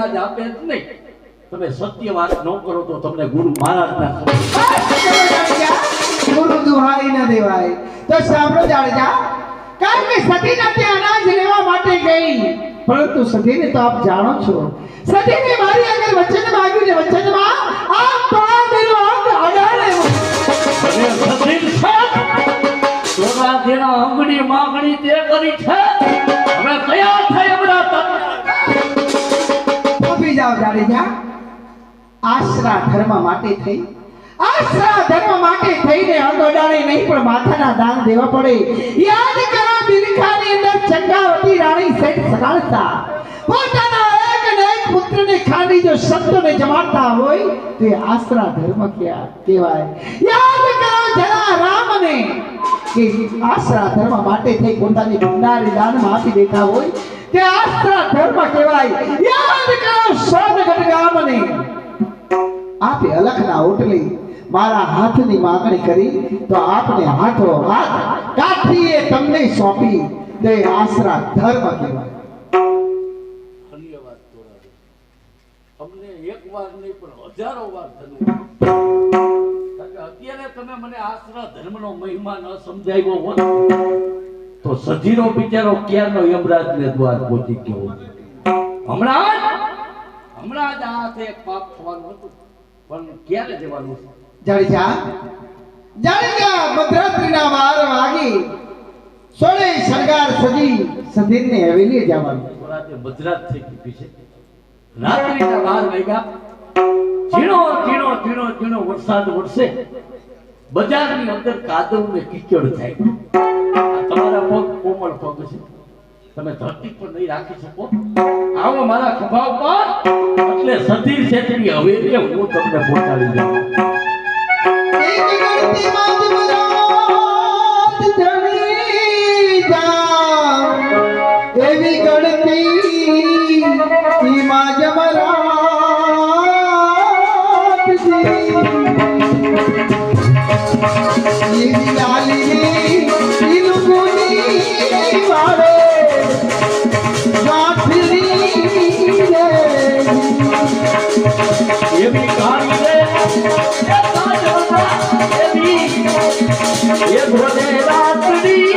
યમરાજ આપે જ નહીં. તમે સત્ય વાત ન કરો તો તમને ગુરુ મહારાજના ગુરુ દુહાઈ ન દેવાય. તો સાંભળો જાડેજા, કારણ કે સતીના તે અનાજ લેવા માટે ગઈ, પરંતુ સતીને તો આપ જાણો છો, સતીને મારી આગળ વચન માંગ્યું ને વચનમાં આ પાદનો અંગ અડાડે. સોના દેના અંગની માંગણી તે કરી છે. હવે કયા થાય હમણાં ઉભી જાઓ જાડેજા. આશરા ધર્મ માટે થઈ, આશરા ધર્મ માટે થઈને અંગ અડાડે નહીં પણ માથાના દાન દેવા પડે. યાદ કરો બિલખાની અંદર ચંગાવતી રાણી શેઠ સગાડતા પોતાના એક ને એક પુત્રને ખાંડી જો શબ્દોને જમાડતા હોય તો એ આશરા ધર્મ કહેવાય. યાદ કરો જરા રામને કે આશરા ધર્મ માટે થઈ પોતાની ભંડારી દાનમાં આપી દેતા હોય તે આશરા ધર્મ કહેવાય. યાદ કરો સોનગઢ ગામને આપે અલખના ઓટલી મારા હાથની માંગણી કરી તો આપને હાથો હાથ કાઠીએ તમને સોંપી તે આશરા ધર્મ કહેવાય. ધન્યવાદ તોરાજી. અમને એક વાર નહીં પણ હજારો વાર ધન્યવાદ. કારણ કે અત્યારે તમે મને આશરા ધર્મનો મહિમા ન સમજાવ્યો હોત તો સજીરો બિચારો ક્યારનો યમરાજને દ્વાર પહોંચી ગયો. હમણાં જ આ હાથે એક પાપ થવાનું હતું પણ ક્યારે જવાનું છે? જાડેજા મધરાત્રિના 12 વાગે સોળે શણગાર સજી સધીરને હવેલીએ જવાનું. રાતે મધરાત થઈ ગઈ છે. રાત્રિના 12 વાગ્યા. ઝીણો વરસાદ વરસે. બજારની અંદર કાદવ ને કીચડ થાય. તમારા પગ કોમળ પગ છે, તમે ધરતી પર નહીં રાખી શકો. આવો મારા ખભા ઉપર, એટલે સધીર શેઠની હવેલીએ હું તમને પહોંચાડી દઉં. એવી ગણતી માં જમરાત એવી લાલી ઇલુગુની વાળે ગાંઠની રે એવી કાળી રે એ ભોલે રાત્રી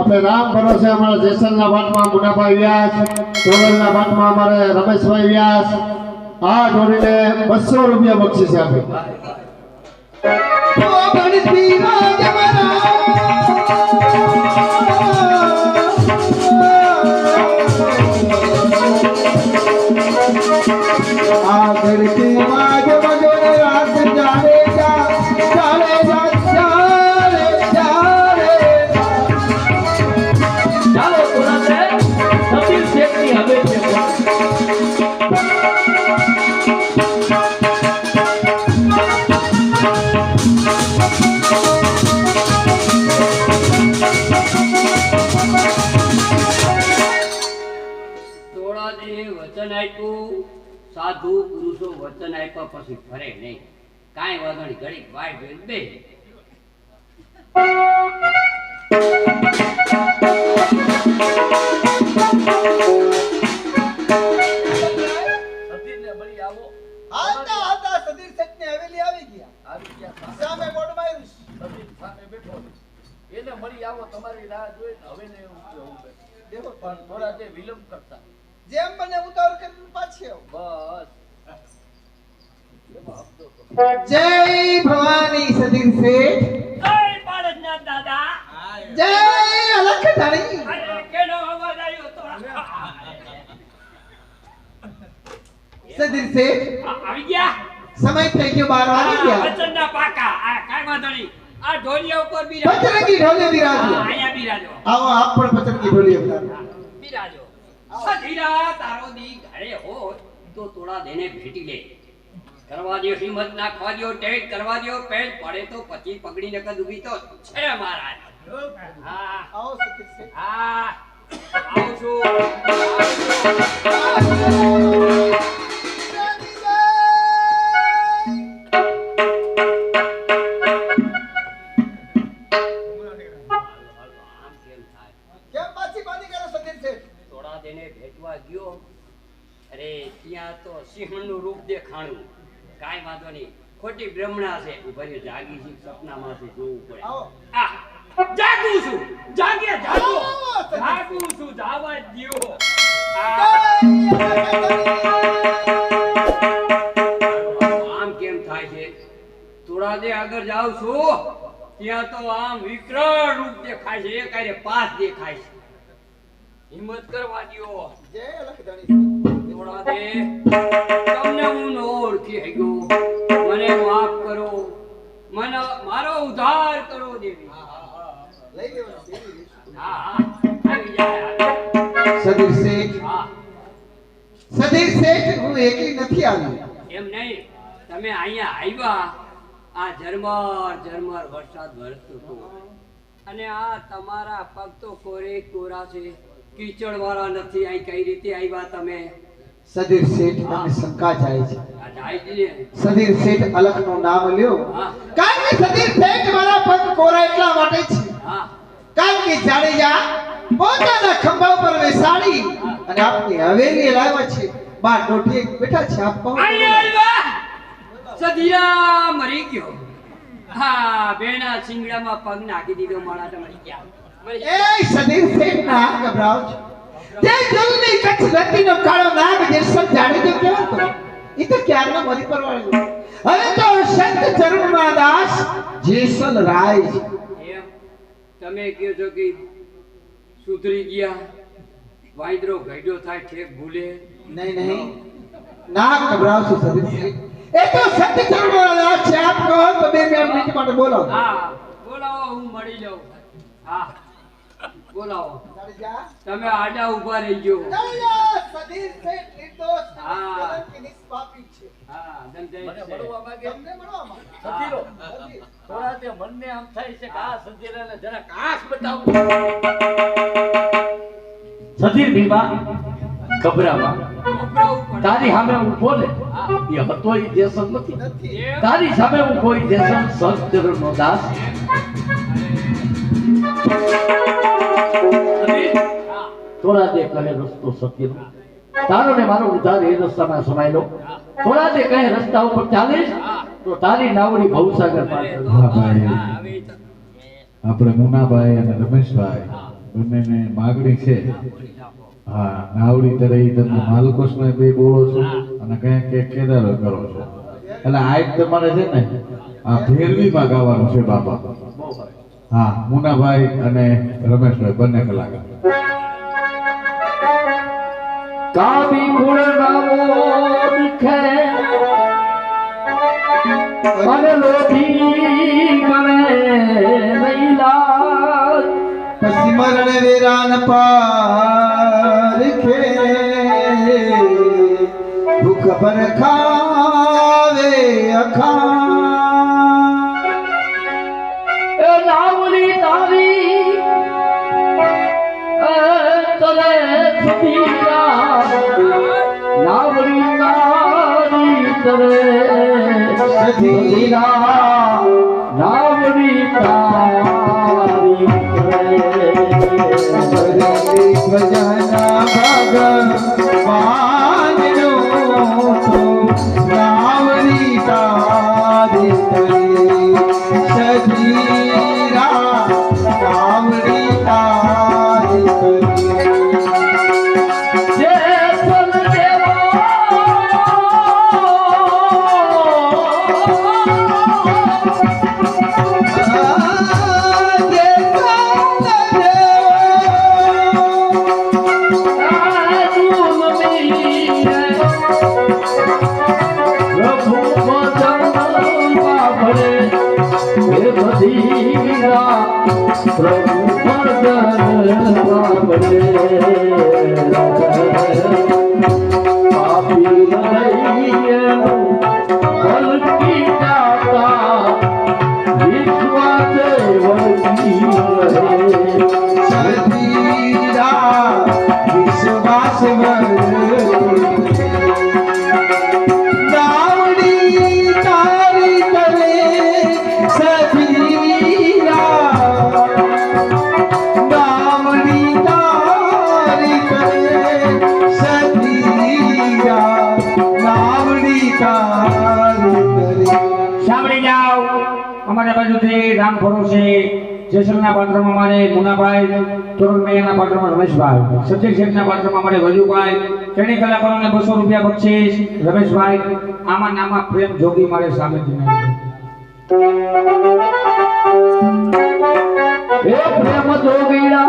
આપણે રામ ભરોસે અમારા જેસલના વાટમાં મુનાભાઈ વ્યાસ, તોરલના વાટમાં અમારે રમેશભાઈ વ્યાસ આ જોડીને 200 રૂપિયા બક્ષીસ આપે. આ ધરતી માં જમજો ને રાત જાણે જા ચાલે જા ચાલે ચાલે ચાલો તોરાદે સતીર શેઠની હવે છે વચન આપ્યું સાધુ પુરુષો વચન આપ્યા પછી ફરે નહીં. કાંઈ વાંધો નહીં, ઘડીક વાટ જોઈને બે. સતીરને મળી આવો. આતા આતા સતીર શેઠની હવેલી આવી ગયા સામે બોર્ડ માર્યું સતીર સામે બેઠો છે. એને મળી આવો, તમારી રાહ જોઈને હવે ને એવું દેખો પણ થોડા જે વિલંબ કરતા જેમ બને ઉતાવળ કરીને પાછી આવો. બસ એમાં હપ્તો તો. જય ભવાની સતીર શેઠ, જય પાડજના દાદા. જય અલખ ધણી. અરે, કેનો અવાજ આવ્યો તો? સતીર શેઠ, આવી ગયા? સમય થઈ ગયો 12 વાગી ગયા. વચનના પાકા. આ કાંઈ વાંધો નહીં. આ ઢોલિયા ઉપર બિરાજો. પચરંગી ઢોલે બિરાજો. અહીંયા બિરાજો. આવો આપ પણ પચરંગી ઢોલે બિરાજો. બિરાજો. સધીરા તારો દી ઘરે હોય તો થોડા દેને ભેટી લે. કરવા દો હિંમત, નાખવા દો ટેટ, કરવા દો પેટ, પડે તો પછી પગડી નકદ ઊભી તો છે મહારાજ. હા આવો સતીર શેઠ. હા આવું છું. આમ કેમ થાય? કેમ પાછી પાછી કરો સતીર શેઠ? થોડા દેને ભેટવા ગયો, અરે ત્યાં તો સિંહણનું રૂપ દેખાણું. કાંઈ વાંધો નહીં, ખોટી બ્રહ્મણા છે. ઉભરી જાગી છે, સપનામાં છે, જોવું પડે. આવો. આ જાગું છું, જાગે જાગો, આવો, સતીશ. જાગું છું, જાવા દ્યો. આમ કેમ થાય છે? થોડા દે આગળ જાઉં છું ત્યાં તો આમ વિકરાળ રૂપ દેખાય છે, એક હારે પાસ દેખાય છે. હિંમત કરવા દ્યો. જય અલખ ધણી. થોડા દે તમને હું ન ઓળખી ગયો, મને માફ કરો, મને મારો ઉદ્ધાર કરો દેવી. લઈ લેવાનો દેવી. હા હા આવી જાય. સતીર શેઠ, હા સતીર શેઠ, હું એકલી નથી આવી. એમ નહીં, તમે અહીંયા આવ્યા, આ ઝરમર ઝરમર વરસાદ વરસતો હતો અને આ તમારા પગ તો કોરે કોરા છે, કીચડ વાળા નથી. અહીં કઈ રીતે આવ્યા તમે? સતીર શેઠ, તમને શંકા જાય છે. આ જાય છે ને? સતીર શેઠ અલખનું નામ લ્યો. હા કારણ કે સતીર શેઠ મારા પગ કોરા એટલા માટે છે, હા કારણ કે જાડેજા પોતાના ખંભા ઉપર બેસાડી અને આપની હવેલી લાવ્યા છે. બાર ડોઠી બેઠા છે. આપ કહો. અહીંયા આવ્યા. સધિયા મરી ગયો. હા બેના સિંગડામાં પગ નાખી દીધો, મારા તો મરી ગયા. મરી ગયા. એ સતીર શેઠ ના ગભરાવ છો. તે જલ્દી કચ્છ ધરતીનો કાળો નાગ જેસલ જાડેજો કહેવાતો. ઈ તો ક્યારનો મરી પરવાળ્યો. હવે તો સંત ચરણમાં દાસ જેસલ રાય છે. એમ તમે કહો છો કે સુધરી ગયા, વાંદરો ગઈડો થાય ઠેક ભૂલે. નહીં નહીં, ના ગભરાવ છો સતીર શેઠ. એ તો સંત ચરણમાં દાસ છે. આપ કહો તો 2 મિનિટ માટે બોલો. હા મળી લઉં. હા બોલાવો. જાડેજા તમે આડા ઊભા રહીજો. જાડેજા સદીર છે નિર્દોષ હા. કલંક નિષ્પાપી છે. હા ધનજય મને છે. મળવા માંગે તમને મળવા માંગે. સધીરો સદીર. થોડા તે મનને આમ થાય છે કે આ સધીરાને જરા કાશ બતાવો સધીર ભીમા ગભરામાં ગભરાવું પડે. તારી સામે ઊભો ને એ હતો ઈ જેસન નથી નથી. એમ? તારી સામે ઊભો ઈ જેસન સત્યનો દાસ સધીર, હા. થોડા દે કહે રસ્તો સત્યનો તારો ને મારો ઉધાર એ રસ્તામાં સમાયેલો થોડા દે કહે રસ્તા ઉપર ચાલીશ તો તારી નાવડી ભવસાગર પાર અરે કરશે. તો હા, ભાઈ. હા, હવે તો. આપણે મુનાભાઈ અને રમેશભાઈ બંનેને માગણી છે. હા, નાવડી તરે ઈ તમે માલકોસમાં બે બોલો છો અને કંઈક કંઈક કેદારો કરો છો. એટલે આજ તમારે છે ને આ ભેરવીમાં ગાવાનું છે બાપા. બહુ ભાઈ. હા, મુનાભાઈ અને રમેશભાઈ બંને કલાકાર. કાવી ગુણ નામો દીખે અને લોભી ગણે નૈલા પછી મરણ વેરાન પારખે ભૂખ પર ખાવે અખા એ નાવલી તારી તલે સુધીરા નાવલી તારી તલે સુધીરા નાવલી તારી ભજના ભગવાનનો તો નાવરી તારી તરી સજીરા નાવરી તારી તરી જે ફલ દેવો પ્રભુ મદન બાબરે પાપી હૈયેનું વલકી જાતા વિશ્વાસે વળગી રહે સજીરા વિશ્વાસ નાવડી તારી તરે સજીરા નાવડી તારી તરે સજીરા નાવડી તારી તરે સાંભળી જાઓ અમારા બાજુથી રામ ભરોસે જેસલના પાત્રમાં અમારે મુનાભાઈ તોરણમૈયાના પાત્રમાં રમેશભાઈ સતીર શેઠના પાત્રમાં અમારે વજુભાઈ ત્રણેય કલાકારોને 200 રૂપિયા બક્ષીસ રમેશભાઈ આમાં નામાં પ્રેમ જોગી મારે સામેથી હે પ્રેમ જોગીડા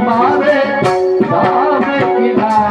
મારે સામે કિનારે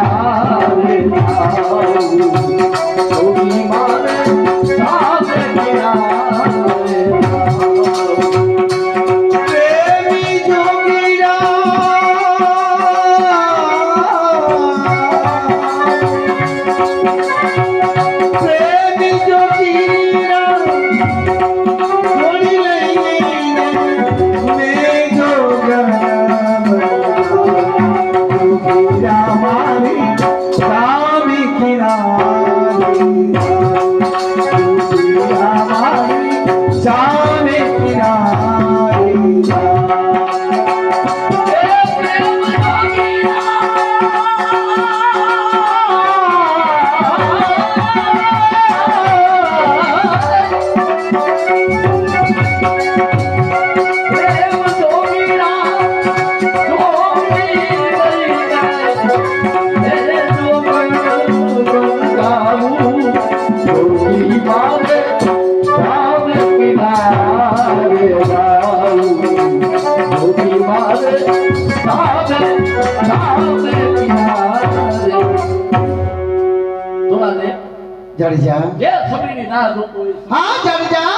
જાડેજા જે સમયની રાહ જોતો હોય છે. હા જાડેજા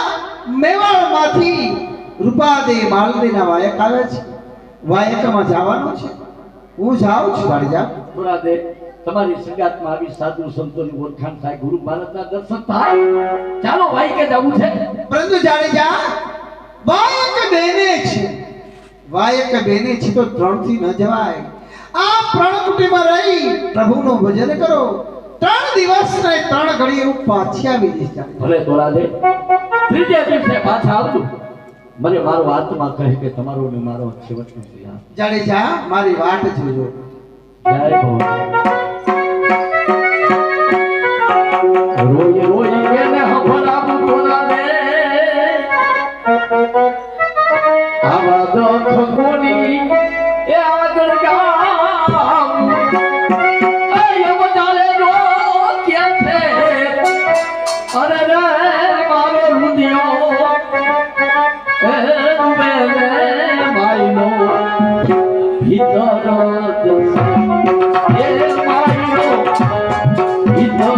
મેવાડમાંથી રૂપાદે માલદીના વાયક આવે છે વાયકમાં જવાનું છે હું જાઉં છું જાડેજા થોડા દે તમારી સંગાતમાં આવી સાધુ સંતોની ઓળખાણ થાય ગુરુ મહારાજના દર્શન થાય ચાલો ભાઈ કે જવું છે પરંતુ જાડેજા વાયક બેને છે તો ત્રણથી ન જવાય આ પ્રાણકુટીમાં રહી પ્રભુનું ભજન કરો 3 દિવસ ને 3 ઘડી હું પાછી આવી જઈશ જાડેજા. ભલે થોડા દે ત્રીજા દિવસે પાછા આવજો મને મારો આત્મા કહે કે તમારો ને મારો છેવટનો પ્રયાસ જાડેજા મારી વાટ જોજો. જય ભગવાન રોઈ રોઈ એને હફરાવું થોડા દે આવા દુઃખ કોની એ આગળ ગામ એ બજાલે જો કે છે અરે રે મારો રુદિયો એ મેરે માઈનો ભીતર એ માઈનો ભીતર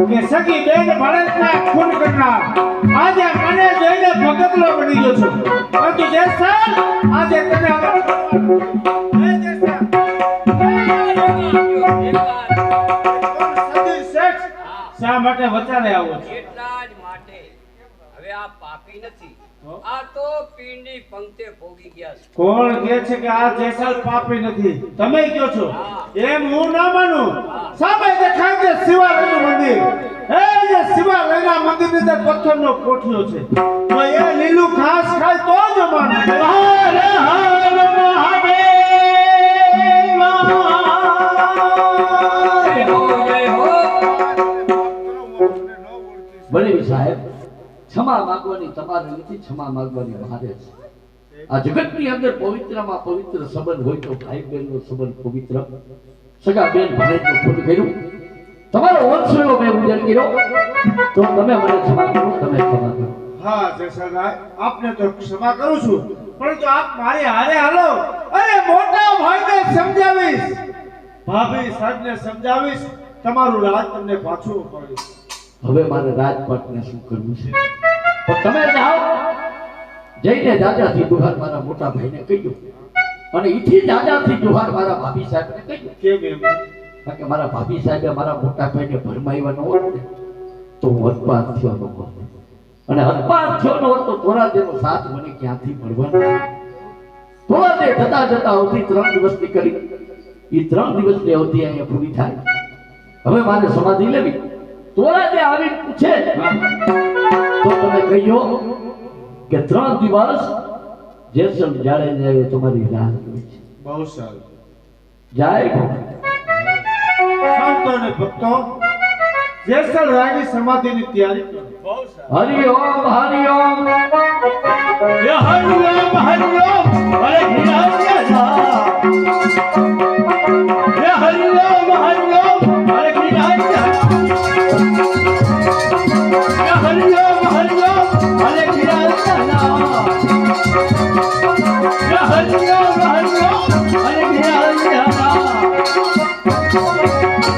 કે સખી બેન ભરતના ખૂન કરનાર આજે મને જોઈને ભગતલો બની ગયો છું પરંતુ જેસલ આજે તને શા માટે વચારે આવો છો? એટલા જ માટે હવે આ પાપી નથી આ તો પીરની પંક્તે ભોગી ગયા છે. કોણ કહે છે કે આ જેસલ પાપી નથી? તમે કહો છો એમ હું ના માનું. સામે દેખાય છે શિવાલયનું મંદિર એ જે શિવાલયના મંદિરની અંદર પથ્થરનો કોઠિયો છે તો એ લીલું ઘાસ ખાય તો જ માનું. હર હર મહાદેવ વળી સાહેબ ક્ષમા માંગવાની તમારે નથી ક્ષમા માંગવાની મારે છે આ જગતની અંદર પવિત્રમાં પવિત્ર સંબંધ હોય તો ભાઈ બહેનનો સંબંધ પવિત્ર સગા બેન ભાઈનું ખૂન કર્યું તમારો વંશનો મેં ઉજળ કર્યો તો તમે મને ક્ષમા કરો તમે ક્ષમા કરો હા જસલભાઈ આપને તો ક્ષમા કરું છું પરંતુ આપ મારી હારે હાલો અરે મોટા ભાઈને સમજાવીશ ભાભી સાહેબને સમજાવીશ તમારું રાજ તમને પાછું અપાવીશ. હવે મારે રાજપાટને શું કરવું છે પણ તમે જાઓ જઈને દાદાથી દુહાર મારા મોટા ભાઈને કહ્યું અને ઈથી દાદાથી દુહાર મારા ભાભી સાહેબને કહ્યું કેમ એમ? કારણ કે મારા ભાભી સાહેબે મારા મોટા ભાઈને ભરમાવ્યા ન હોત ને તો હું હતપાત થયો ન હોત અને હતપાત થયો ન હોત તો ધોરાદેનો સાથ મને ક્યાંથી મળવાનો ધોરાદે જતા જતા અવધિ 3 દિવસની કરી એ 3 દિવસની અવધિ અહીંયા પૂરી થાય હવે મારે સમાધિ લેવી ધોરાદે આવી પૂછે તો તમે કહ્યો કે 3 દિવસ જેસલ જાડે તમારી રાહ જોઈ છે. બહુ સારું. જય ભગવાન. સંતો અને ભક્તો જેસલ રાયની સમાધિની તૈયારી કરો. બહુ સારું. હરિ ઓમ હરિ ઓમ હે હરિ ઓમ હરિ ઓમ હરે કૃષ્ણ. હે હરિ ઓમ હરિ ઓમ હરે કૃષ્ણ. હે હરિ ઓમ હરિ ઓમ હરે કૃષ્ણ. હે હરિ ઓમ હરિ ઓમ હરે કૃષ્ણ.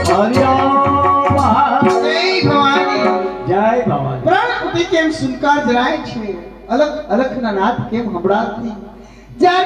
હરિ ઓમ જય ભવાની જય ભવાની. પ્રાણકુટી કેમ સુનકાર જરાય છે અલગ અલગના નાદ કેમ સંભળાતી?